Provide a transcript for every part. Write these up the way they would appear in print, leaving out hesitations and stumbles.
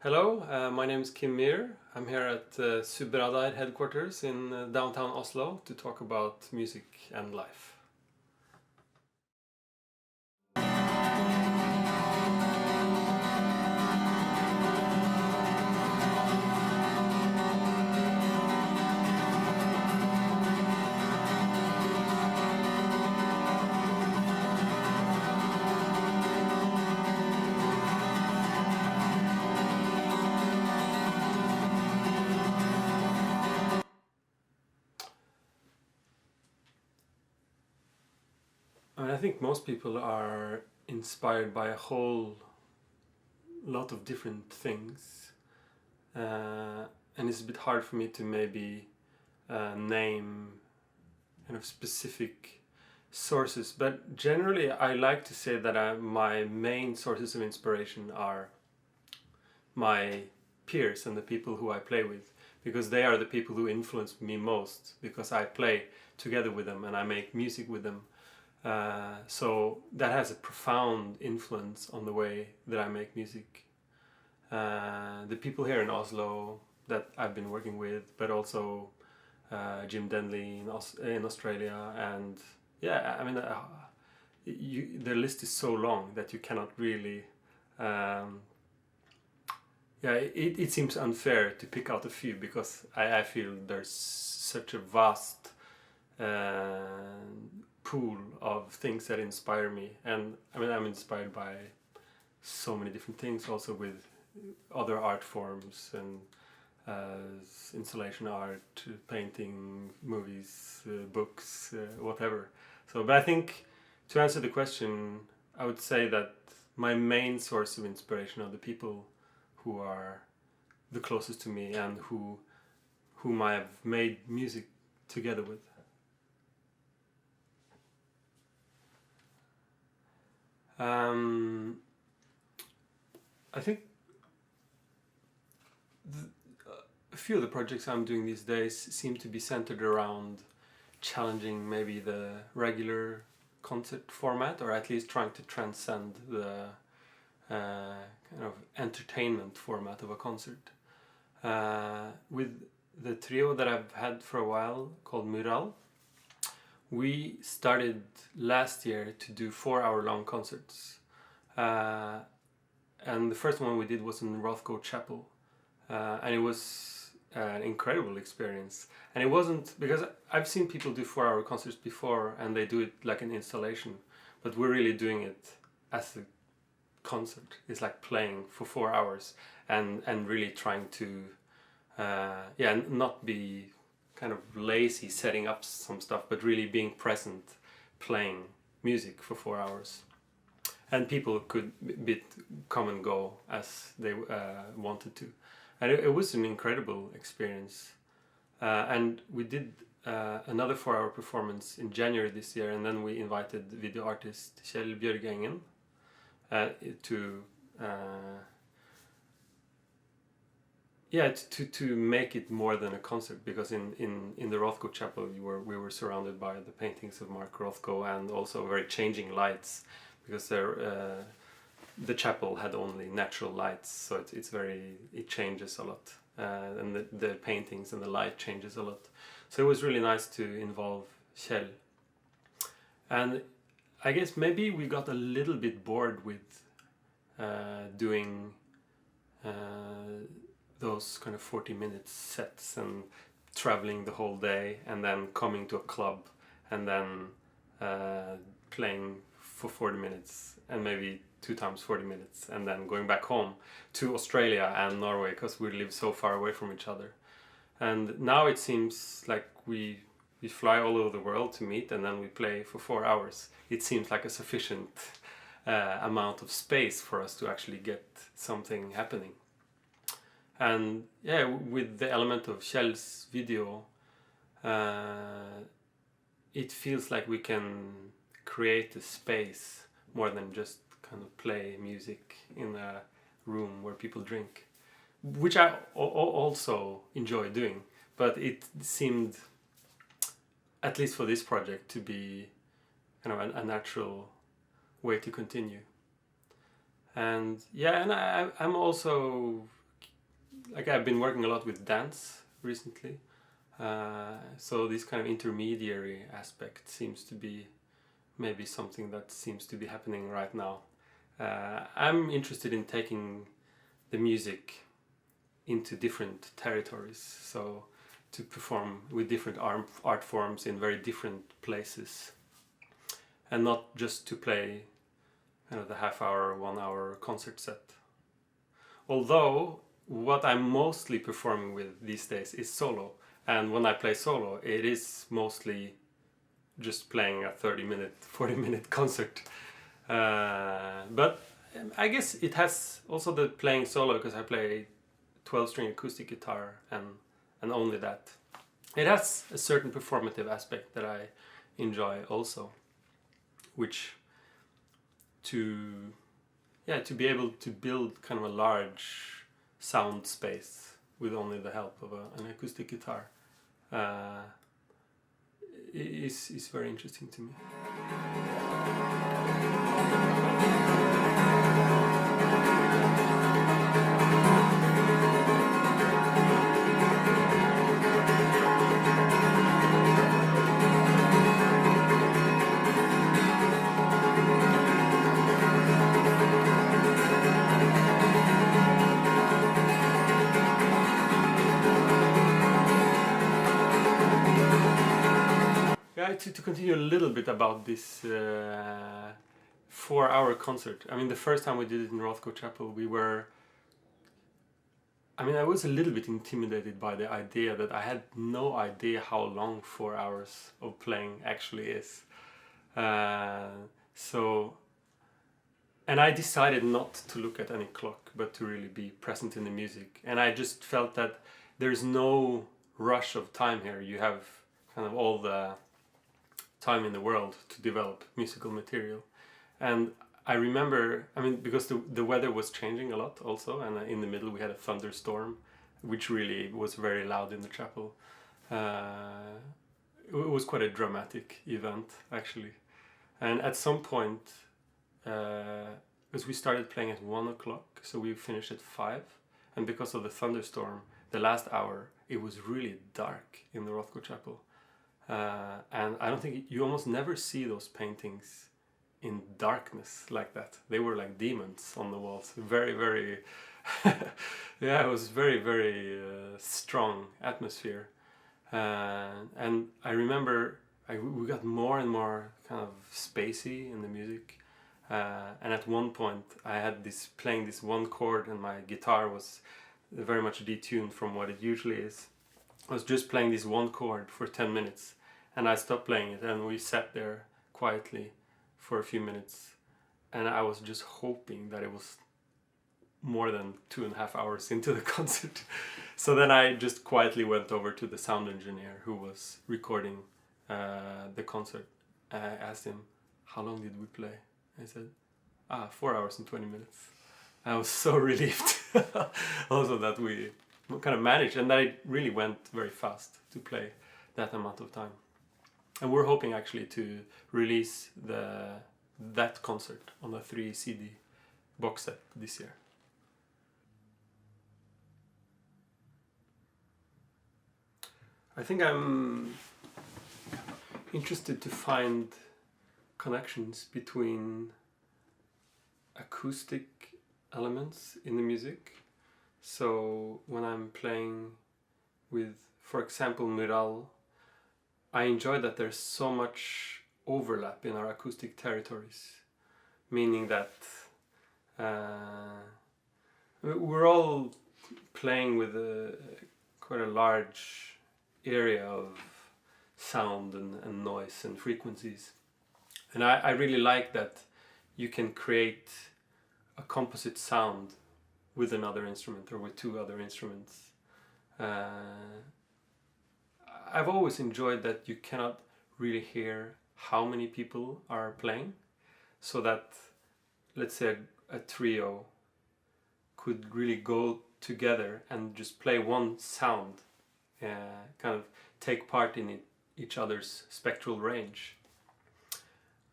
Hello, my name is Kim Myhr. I'm here at Subradar headquarters in downtown Oslo to talk about music and life. I think most people are inspired by a whole lot of different things, and it's a bit hard for me to maybe name kind of specific sources. But generally, I like to say that my main sources of inspiration are my peers and the people who I play with, because they are the people who influence me most, because I play together with them and I make music with them. So that has a profound influence on the way that I make music. The people here in Oslo that I've been working with, but also Jim Denley in Australia, and yeah, I mean, the list is so long that you cannot really. It seems unfair to pick out a few, because I feel there's such a vast pool of things that inspire me, and I mean I'm inspired by so many different things, also with other art forms and installation art, painting, movies, books, whatever. So, but I think to answer the question, I would say that my main source of inspiration are the people who are the closest to me and whom I have made music together with. I think a few of the projects I'm doing these days seem to be centered around challenging maybe the regular concert format, or at least trying to transcend the kind of entertainment format of a concert. With the trio that I've had for a while, called Mural, we started last year to do 4-hour long concerts. And the first one we did was in Rothko Chapel. And it was an incredible experience. And it wasn't, because I've seen people do 4-hour concerts before and they do it like an installation, but we're really doing it as a concert. It's like playing for 4 hours and really trying to not be kind of lazy setting up some stuff, but really being present, playing music for 4 hours. And people could come and go as they wanted to. And it was an incredible experience. And we did another 4-hour performance in January this year, and then we invited video artist Kjell Bjørgengen to make it more than a concert, because in the Rothko Chapel we were surrounded by the paintings of Mark Rothko, and also very changing lights, because the chapel had only natural lights, so it changes a lot, and the paintings and the light changes a lot. So it was really nice to involve Kjell. And I guess maybe we got a little bit bored with doing those kind of 40-minute sets and traveling the whole day and then coming to a club and then playing for 40 minutes and maybe 2 times 40 minutes and then going back home to Australia and Norway, because we live so far away from each other. And now it seems like we fly all over the world to meet, and then we play for 4 hours. It seems like a sufficient amount of space for us to actually get something happening. And yeah, with the element of Kjell's video, it feels like we can create a space more than just kind of play music in a room where people drink, which I also enjoy doing. But it seemed, at least for this project, to be kind of a natural way to continue. And yeah, and I'm also like I've been working a lot with dance recently, so this kind of intermediary aspect seems to be maybe something that seems to be happening right now. I'm interested in taking the music into different territories, so to perform with different art forms in very different places, and not just to play kind of the half-hour, 1-hour concert set. Although what I'm mostly performing with these days is solo, and when I play solo, it is mostly just playing a 30-minute, 40-minute concert. But I guess it has also the playing solo, because I play 12-string acoustic guitar and only that. It has a certain performative aspect that I enjoy also, which to be able to build kind of a large sound space with only the help of an acoustic guitar is very interesting to me. To continue a little bit about this 4-hour concert. I mean, the first time we did it in Rothko Chapel, I was a little bit intimidated by the idea that I had no idea how long 4 hours of playing actually is. And I decided not to look at any clock, but to really be present in the music. And I just felt that there's no rush of time here. You have kind of all the time in the world to develop musical material. And I remember, because the weather was changing a lot also, and in the middle we had a thunderstorm, which really was very loud in the chapel. It was quite a dramatic event, actually. And at some point, because we started playing at 1 o'clock, so we finished at 5, and because of the thunderstorm, the last hour, it was really dark in the Rothko Chapel. And I don't think you almost never see those paintings in darkness like that. They were like demons on the walls. Very, very, yeah, it was very, very strong atmosphere. And I remember we got more and more kind of spacey in the music. And at one point I had playing this one chord, and my guitar was very much detuned from what it usually is. I was just playing this one chord for 10 minutes, and I stopped playing it, and we sat there quietly for a few minutes, and I was just hoping that it was more than 2.5 hours into the concert. So then I just quietly went over to the sound engineer who was recording the concert. I asked him, how long did we play? I said, 4 hours and 20 minutes. I was so relieved also that we kind of managed, and that it really went very fast to play that amount of time. And we're hoping actually to release that concert on a 3 CD box set this year. I think I'm interested to find connections between acoustic elements in the music. So when I'm playing with, for example, Myhr, I enjoy that there's so much overlap in our acoustic territories, meaning that we're all playing with quite a large area of sound and noise and frequencies. And I really like that you can create a composite sound with another instrument or with 2 other instruments. I've always enjoyed that you cannot really hear how many people are playing, so that, let's say, a trio could really go together and just play one sound, kind of take part in each other's spectral range.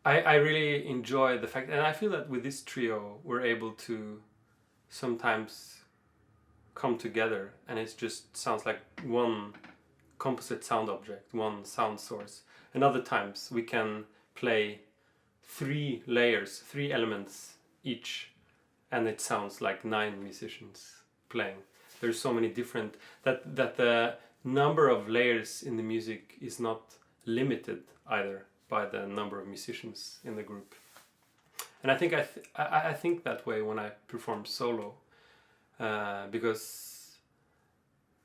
I really enjoy the fact, and I feel that with this trio we're able to sometimes come together and it just sounds like one composite sound object, one sound source. And other times we can play 3 layers, 3 elements each, and it sounds like 9 musicians playing. There's so many different, that the number of layers in the music is not limited either by the number of musicians in the group. And I think I think that way when I perform solo, because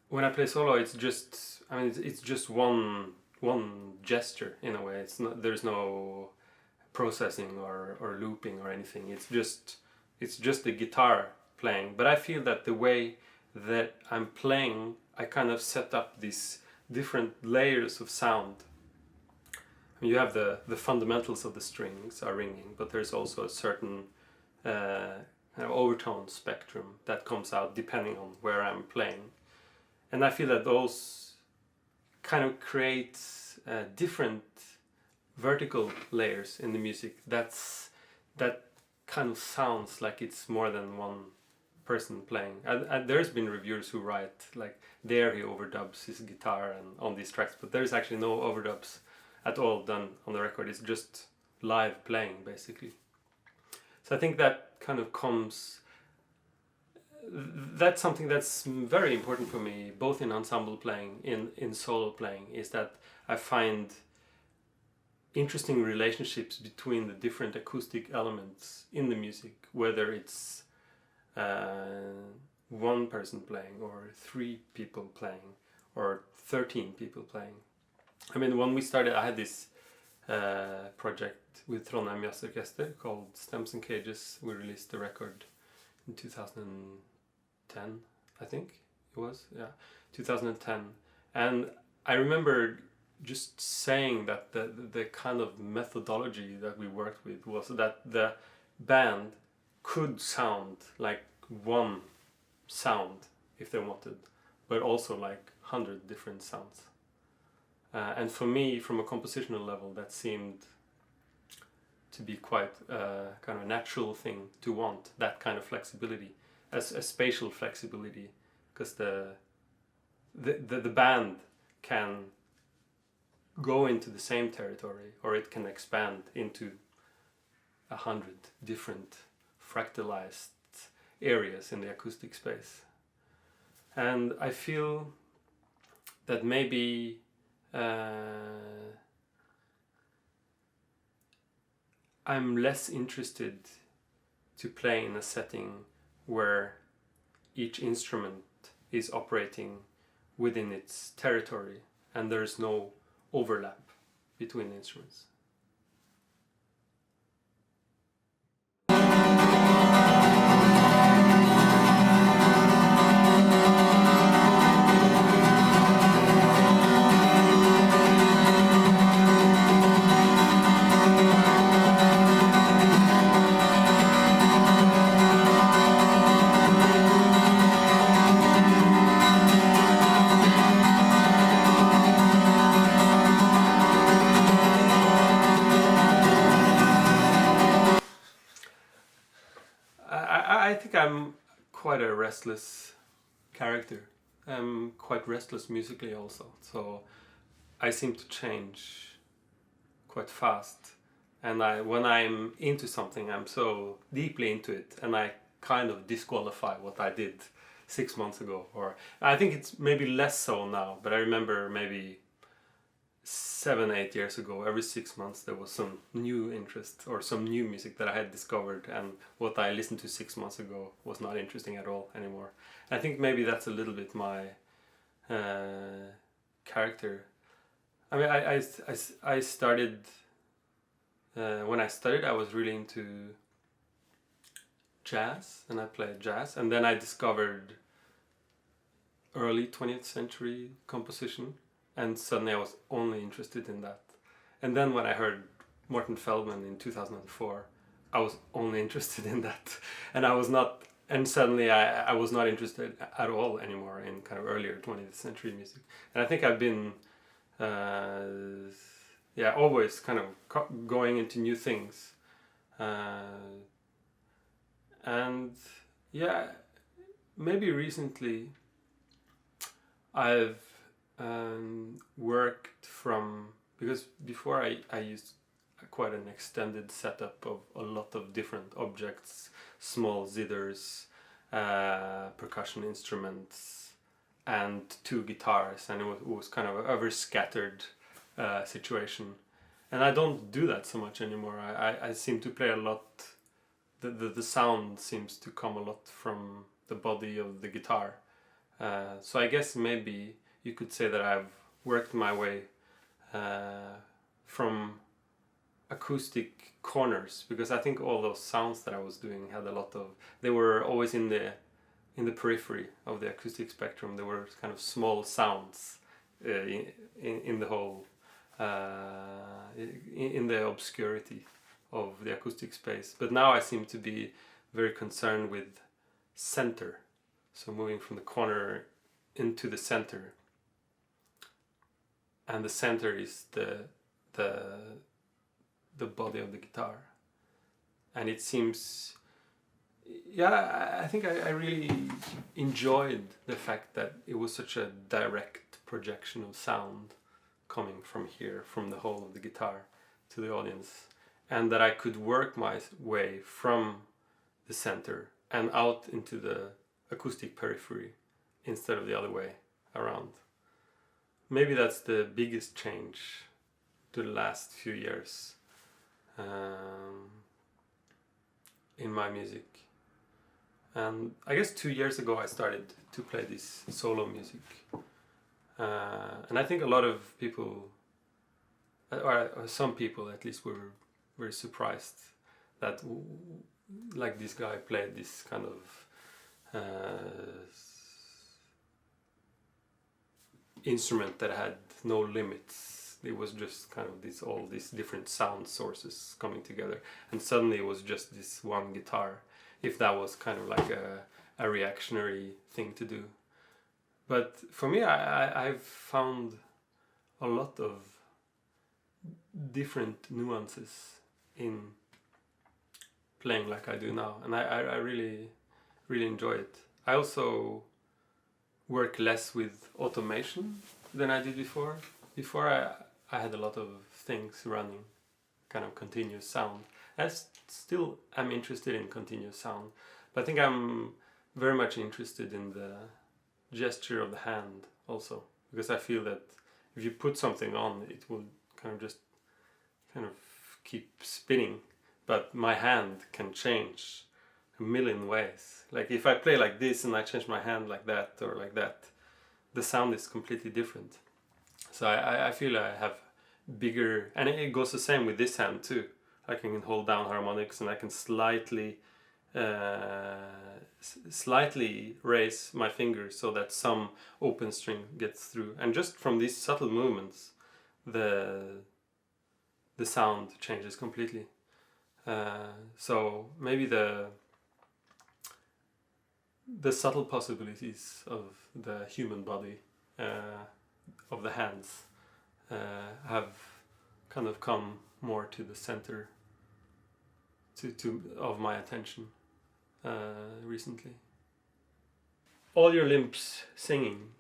when I play solo, it's just, I mean, it's just one gesture in a way. It's not, there's no processing or looping or anything. It's just the guitar playing. But I feel that the way that I'm playing, I kind of set up these different layers of sound. I mean, you have the fundamentals of the strings are ringing, but there's also a certain kind of overtone spectrum that comes out depending on where I'm playing. And I feel that those kind of create different vertical layers in the music. That kind of sounds like it's more than one person playing. There's been reviewers who write like, there he overdubs his guitar and on these tracks, but there's actually no overdubs at all done on the record. It's just live playing basically. So I think that kind of comes, that's something that's very important for me, both in ensemble playing, in solo playing, is that I find interesting relationships between the different acoustic elements in the music, whether it's one person playing or 3 people playing or 13 people playing. I mean, when we started, I had this project with Trondheim Jazz Orchestra called Stems and Cages. We released the record in 2010, I think it was, yeah, 2010. And I remember just saying that the kind of methodology that we worked with was that the band could sound like one sound if they wanted, but also like 100 different sounds. And for me, from a compositional level, that seemed to be quite kind of a natural thing to want, that kind of flexibility, as a spatial flexibility, because the band can go into the same territory, or it can expand into 100 different fractalized areas in the acoustic space. And I feel that maybe I'm less interested to play in a setting where each instrument is operating within its territory and there's no overlap between instruments. I think I'm quite a restless character. I'm quite restless musically also, so I seem to change quite fast. And when I'm into something, I'm so deeply into it, and I kind of disqualify what I did 6 months ago. Or I think it's maybe less so now, but I remember maybe 7-8 years ago, every 6 months there was some new interest or some new music that I had discovered, and what I listened to 6 months ago was not interesting at all anymore. I think maybe that's a little bit my character. I mean, I started, when I studied, I was really into jazz, and I played jazz, and then I discovered early 20th century composition, and suddenly I was only interested in that. And then when I heard Morten Feldman in 2004, I was only interested in that. And I was not, and suddenly I was not interested at all anymore in kind of earlier 20th century music. And I think I've been, always kind of going into new things. And yeah, maybe recently I've worked from, because before I used quite an extended setup of a lot of different objects, small zithers, percussion instruments, and 2 guitars, and it was kind of a very scattered situation. And I don't do that so much anymore. I seem to play a lot, the sound seems to come a lot from the body of the guitar. So I guess maybe you could say that I've worked my way from acoustic corners, because I think all those sounds that I was doing had a lot of, they were always in the periphery of the acoustic spectrum. There were kind of small sounds in the whole, in the obscurity of the acoustic space. But now I seem to be very concerned with center, so moving from the corner into the center, and the center is the body of the guitar. And it seems, yeah, I think I really enjoyed the fact that it was such a direct projection of sound coming from here, from the whole of the guitar to the audience, and that I could work my way from the center and out into the acoustic periphery instead of the other way around. Maybe that's the biggest change to the last few years in my music. And I guess 2 years ago I started to play this solo music. And I think a lot of people, or some people at least, were very surprised that like this guy played this kind of instrument that had no limits. It was just kind of all these different sound sources coming together, and suddenly it was just this one guitar, if that was kind of like a reactionary thing to do. But for me, I've found a lot of different nuances in playing like I do now, and I really enjoy it. I also work less with automation than I did before. Before I had a lot of things running, kind of continuous sound. I still am interested in continuous sound, but I think I'm very much interested in the gesture of the hand also, because I feel that if you put something on, it will kind of just kind of keep spinning, but my hand can change a million ways. Like if I play like this and I change my hand like that or like that, the sound is completely different. So I feel I have bigger, and it goes the same with this hand too. I can hold down harmonics and I can slightly raise my fingers so that some open string gets through, and just from these subtle movements the sound changes completely. So maybe the subtle possibilities of the human body, of the hands, have kind of come more to the center of my attention recently. All Your Limbs singing.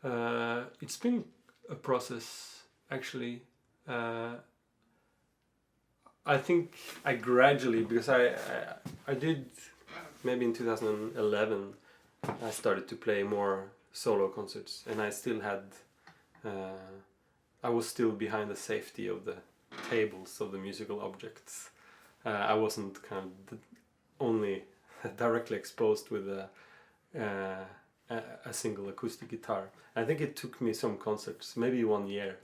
It's been a process, actually. I think I gradually, because I did, maybe in 2011, I started to play more solo concerts, and I still had, I was still behind the safety of the tables of the musical objects. I wasn't kind of only directly exposed with a single acoustic guitar. I think it took me some concerts, maybe 1 year,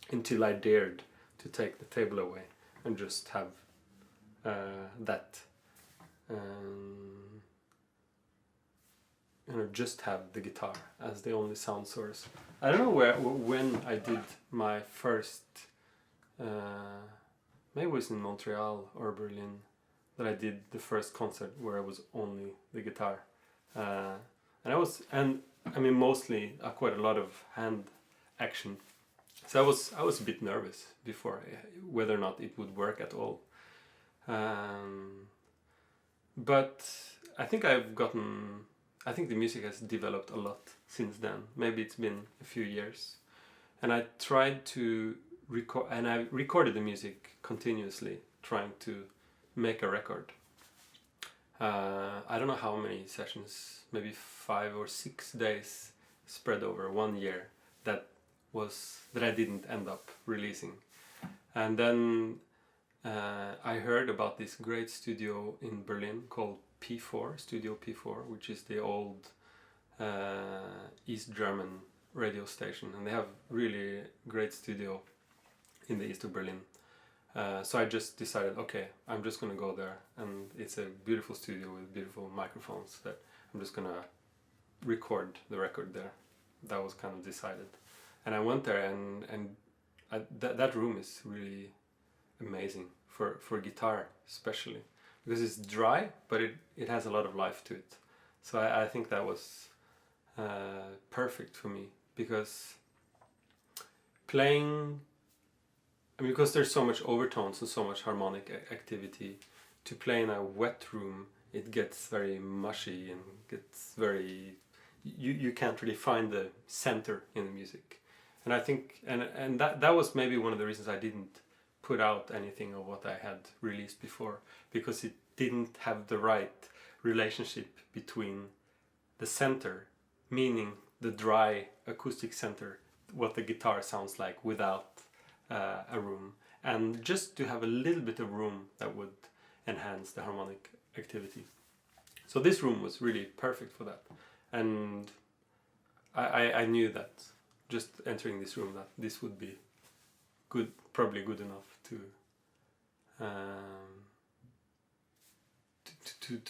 until I dared to take the table away and just have that, just have the guitar as the only sound source. I don't know when I did my first, maybe it was in Montreal or Berlin, that I did the first concert where I was only the guitar, and I mean mostly quite a lot of hand action. So I was a bit nervous before whether or not it would work at all. But I think I've gotten I think the music has developed a lot since then. Maybe it's been a few years. And I tried to record, and I recorded the music continuously, trying to make a record. I don't know how many sessions, maybe 5 or 6 days spread over 1 year that I didn't end up releasing. And then I heard about this great studio in Berlin called P4, Studio P4, which is the old East German radio station, and they have really great studio in the east of Berlin. So I just decided, okay, I'm just gonna go there, and it's a beautiful studio with beautiful microphones that I'm just gonna record the record there. That was kind of decided, and I went there, and that room is really amazing for guitar especially, because it's dry, but it has a lot of life to it. So I think that was perfect for me, because playing, I mean, because there's so much overtones and so much harmonic activity, to play in a wet room, it gets very mushy and gets very, you can't really find the center in the music. And I think, and that was maybe one of the reasons I didn't put out anything of what I had released before, because it didn't have the right relationship between the center, meaning the dry acoustic center, what the guitar sounds like without a room, and just to have a little bit of room that would enhance the harmonic activity. So this room was really perfect for that, and I knew that just entering this room, that this would be good, probably good enough to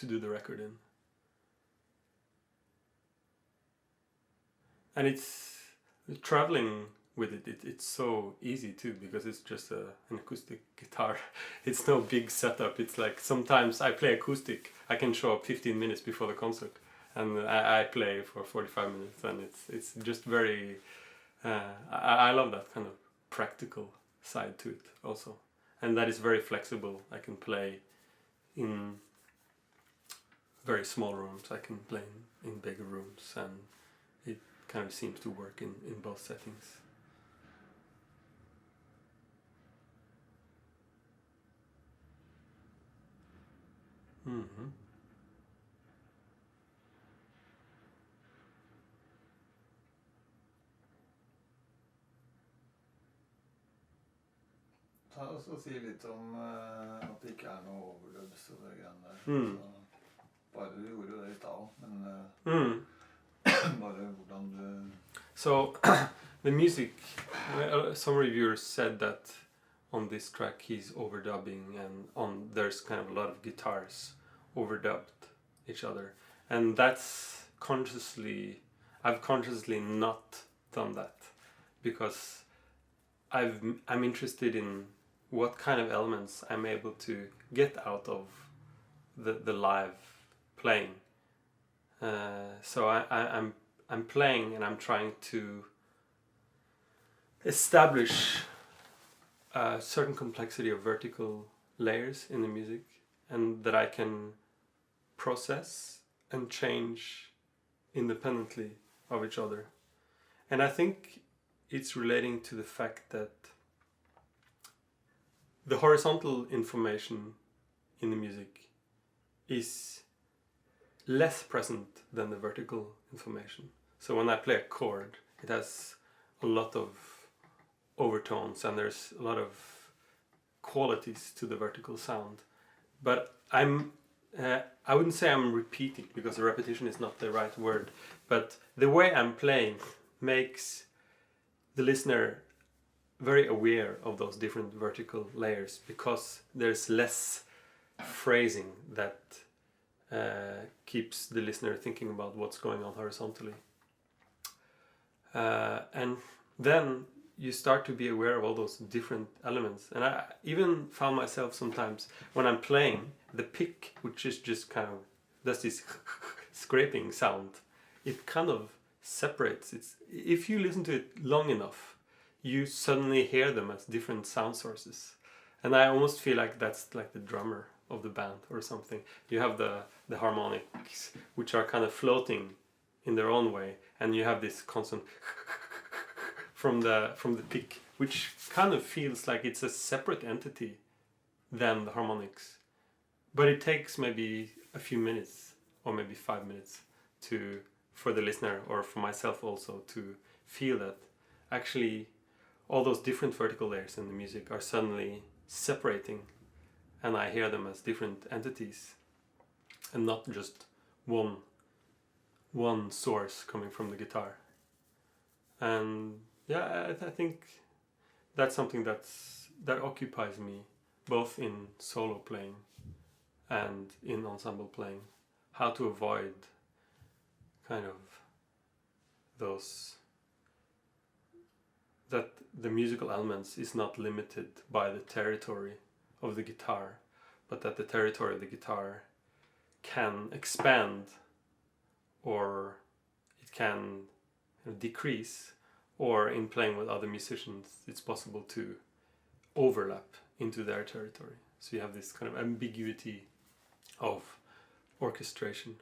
do the record in. And it's traveling with it's so easy too, because it's just an acoustic guitar. It's no big setup. It's like, sometimes I play acoustic, I can show up 15 minutes before the concert, and I play for 45 minutes, and it's just very I love that kind of practical side to it also, and that is very flexible. I can play in very small rooms, I can play in bigger rooms, and it kind of seems to work in both settings. Mm-hmm. Ta oss og si litt om at det ikke er noe overdubs og det greiene der. Mm. Så bare du gjorde jo det i stad, men bare hvordan du... So the music, some reviewers said that on this track he's overdubbing, and there's kind of a lot of guitars overdubbed each other, and that's I've consciously not done that, because I'm interested in what kind of elements I'm able to get out of the live playing. So I'm playing, and I'm trying to establish a certain complexity of vertical layers in the music, and that I can process and change independently of each other. And I think it's relating to the fact that the horizontal information in the music is less present than the vertical information. So when I play a chord, it has a lot of overtones, and there's a lot of qualities to the vertical sound. But I wouldn't say I'm repeating, because the repetition is not the right word, but the way I'm playing makes the listener very aware of those different vertical layers, because there's less phrasing that keeps the listener thinking about what's going on horizontally. And then you start to be aware of all those different elements. And I even found myself sometimes, when I'm playing, the pick, which is just kind of does this scraping sound, it kind of separates. If you listen to it long enough, you suddenly hear them as different sound sources. And I almost feel like that's like the drummer of the band or something. You have the harmonics, which are kind of floating in their own way, and you have this constant from the pick, which kind of feels like it's a separate entity than the harmonics. But it takes maybe a few minutes or maybe 5 minutes for the listener or for myself also to feel that actually all those different vertical layers in the music are suddenly separating, and I hear them as different entities and not just one source coming from the guitar. And yeah, I think that's something that occupies me both in solo playing and in ensemble playing, how to avoid kind of those, that the musical elements is not limited by the territory of the guitar, but that the territory of the guitar can expand, or it can decrease, or in playing with other musicians it's possible to overlap into their territory. So you have this kind of ambiguity of orchestration.